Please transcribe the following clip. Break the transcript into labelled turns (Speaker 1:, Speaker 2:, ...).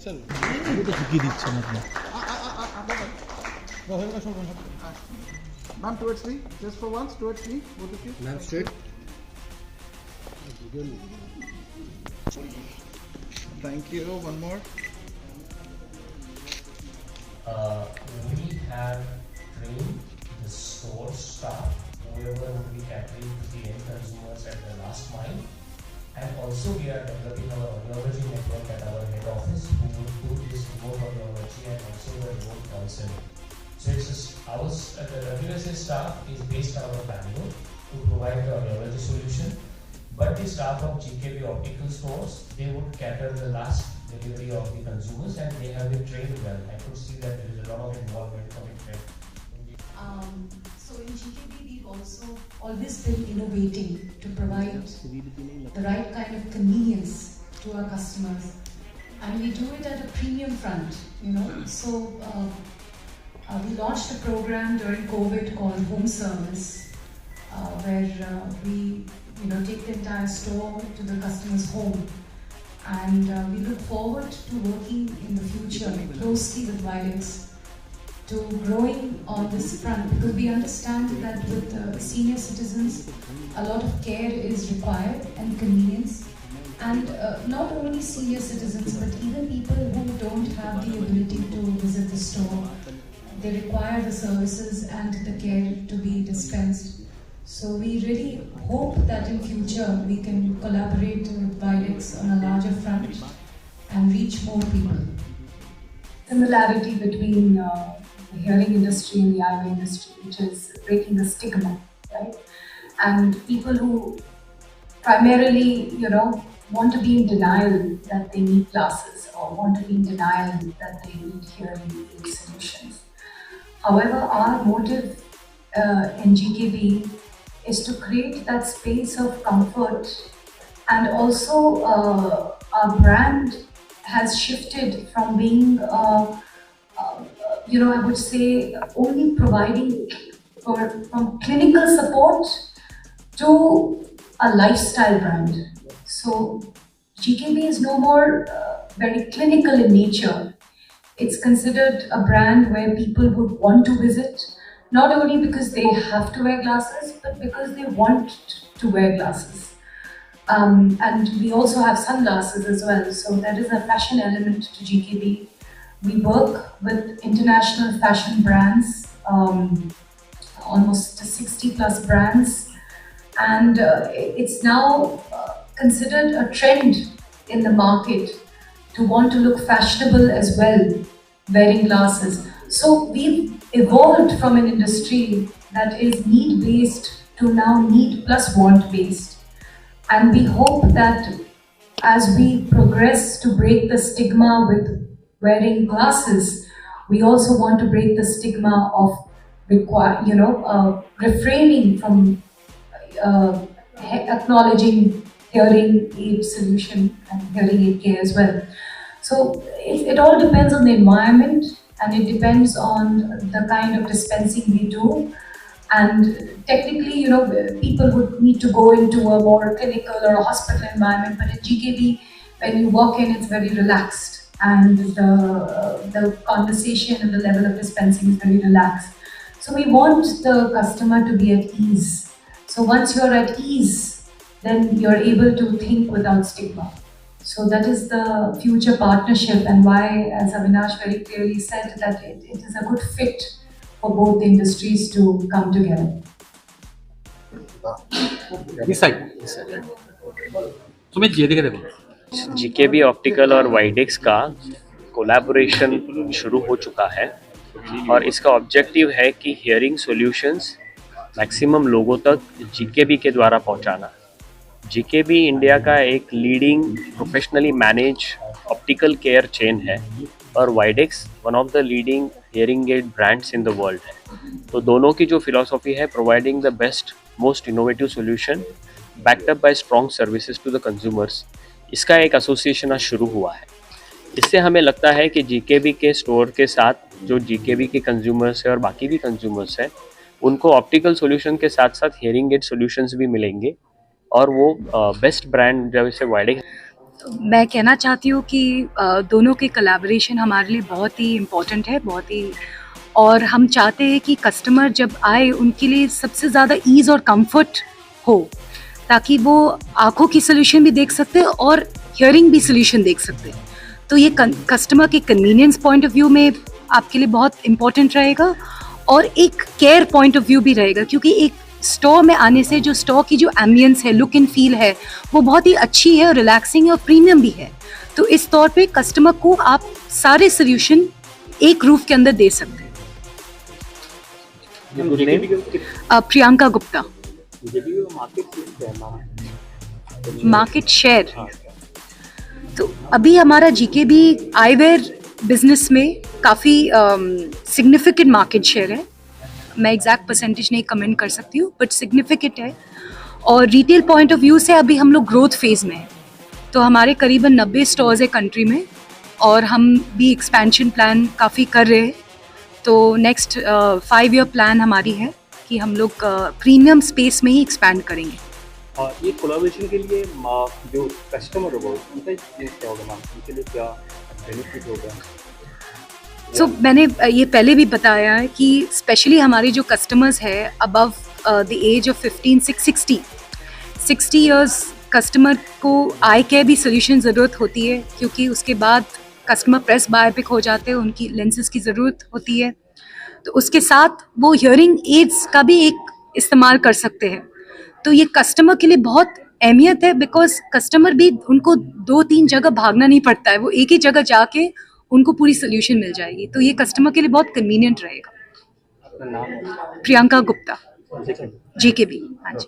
Speaker 1: Sir আমি তো ঢুকিয়ে দিচ্ছি আপনার
Speaker 2: Ma'am, towards me, just for once, towards me, both of you.
Speaker 3: Ma'am, straight.
Speaker 2: Thank you. One more.
Speaker 4: We have trained the store staff, whoever would be catering to the end consumers at the last mile, and also we are developing our audiology network at our head office, who would do this remote audiology and also the remote counseling. So the WSA staff is based out of Bangalore to provide the audiology solution, but the staff of GKB optical stores, they would cater the last delivery of the consumers, and they have been trained well. I could see that there is a lot of involvement coming from.
Speaker 5: So in GKB, we've also always been innovating to provide the right kind of convenience to our customers, and we do it at a premium front, you know. So we launched a program during COVID called Home Service, where we, take the entire store to the customer's home, and we look forward to working in the future closely with Widex to growing on this front, because we understand that with senior citizens, a lot of care is required and convenience, and not only senior citizens, but even people who don't have the ability to visit the store, they require the services and the care to be dispensed. So we really hope that in future we can collaborate with Widex on a larger front and reach more people. Similarity between the hearing industry and the eyewear industry, which is breaking the stigma, right? And people who primarily, want to be in denial that they need glasses, or want to be in denial that they need hearing aid solutions. However, our motive in GKB is to create that space of comfort, and also our brand has shifted from being, I would say, only providing from clinical support to a lifestyle brand. So GKB is no more very clinical in nature. It's considered a brand where people would want to visit, not only because they have to wear glasses, but because they want to wear glasses. And we also have sunglasses as well, so that is a fashion element to GKB. We work with international fashion brands, almost 60 plus brands, and it's now considered a trend in the market to want to look fashionable as well, wearing glasses. So we've evolved from an industry that is need-based to now need plus want-based. And we hope that as we progress to break the stigma with wearing glasses, we also want to break the stigma of refraining from acknowledging hearing aid solution and hearing aid care as well. So it all depends on the environment, and it depends on the kind of dispensing we do. And technically, people would need to go into a more clinical or a hospital environment, but at GKB, when you walk in, it's very relaxed, and the conversation and the level of dispensing is very relaxed. So we want the customer to be at ease. So once you're at ease, then you're able to think without stigma. So that is the future partnership, and why, as Avinash very clearly said, that it is a good fit for both the industries to come together.
Speaker 1: this side Sumit ji दिखे देखो
Speaker 4: GKB optical और Widex का collaboration शुरू हो चुका है, और इसका ऑब्जेक्टिव है कि हियरिंग सॉल्यूशंस मैक्सिमम लोगों तक GKB के द्वारा पहुंचाना। GKB इंडिया का एक leading professionally manage optical care chain है, और Widex one of the leading hearing aid brands in the world है। तो दोनों की जो फिलॉसफी है, providing the best most innovative solution backed up by strong services to the consumers, इसका एक एसोसिएशन आज शुरू हुआ है। इससे हमें लगता है कि GKB के स्टोर के साथ जो GKB के कंज्यूमर्स है और बाकी भी कंज्यूमर्स है, उनको ऑप्टिकल सॉल्यूशन के साथ साथ हियरिंग एड सॉल्यूशंस भी मिलेंगे, और वो बेस्ट ब्रांड जैसे वाइडेक्स
Speaker 5: मैं कहना चाहती हूँ कि दोनों के कोलैबोरेशन हमारे लिए बहुत ही इम्पोर्टेंट है, बहुत ही, और हम चाहते हैं कि कस्टमर जब आए उनके लिए सबसे ज़्यादा ईज़ और कंफर्ट हो, ताकि वो आँखों की सोल्यूशन भी देख सकते हैं और हियरिंग भी सोल्यूशन देख सकते हैं। तो ये कस्टमर के कन्वीनियंस पॉइंट ऑफ व्यू में आपके लिए बहुत इम्पोर्टेंट रहेगा, और एक केयर पॉइंट ऑफ व्यू भी रहेगा, क्योंकि एक स्टोर में आने से जो स्टोर की जो एम्बियंस है, लुक एंड फील है, वो बहुत ही अच्छी है और रिलैक्सिंग है और प्रीमियम भी है। तो इस तौर पे कस्टमर को आप सारे सोल्यूशन एक रूफ के अंदर दे सकते हैं। प्रियंका गुप्ता। मार्केट शेयर, तो अभी हमारा जीकेबी आईवेयर बिजनेस में काफ़ी सिग्निफिकेंट मार्केट शेयर है। मैं एग्जैक्ट परसेंटेज नहीं कमेंट कर सकती हूँ, बट सिग्निफिकेंट है। और रिटेल पॉइंट ऑफ व्यू से अभी हम लोग ग्रोथ फेज में हैं, तो हमारे करीबन 90 स्टोर्स है कंट्री में, और हम भी एक्सपेंशन प्लान काफ़ी कर रहे हैं। तो नेक्स्ट 5 ईयर प्लान हमारी है कि हम लोग प्रीमियम स्पेस में ही एक्सपैंड करेंगे।
Speaker 3: और ये कोलैबोरेशन के लिए जो कस्टमर होगा उनका क्या होगा मैम, उनके लिए क्या बेनिफिट होगा?
Speaker 5: सो मैंने ये पहले भी बताया है कि स्पेशली हमारे जो कस्टमर्स है above the age of 60 years, customer को आई केयर भी सोल्यूशन ज़रूरत होती है, क्योंकि उसके बाद कस्टमर प्रेस बायोपिक हो जाते हैं, उनकी लेंसेज की ज़रूरत होती है। तो उसके साथ वो हियरिंग एड्स का भी एक इस्तेमाल कर सकते हैं। तो ये कस्टमर के लिए बहुत अहमियत है, बिकॉज कस्टमर भी, उनको 2-3 जगह भागना नहीं पड़ता है, वो एक ही जगह जाके उनको पूरी सोल्यूशन मिल जाएगी। तो ये कस्टमर के लिए बहुत कन्वीनियंट रहेगा।
Speaker 3: आपका नाम?
Speaker 5: प्रियंका गुप्ता,
Speaker 3: जी।
Speaker 5: जीकेबी। हाँ जी।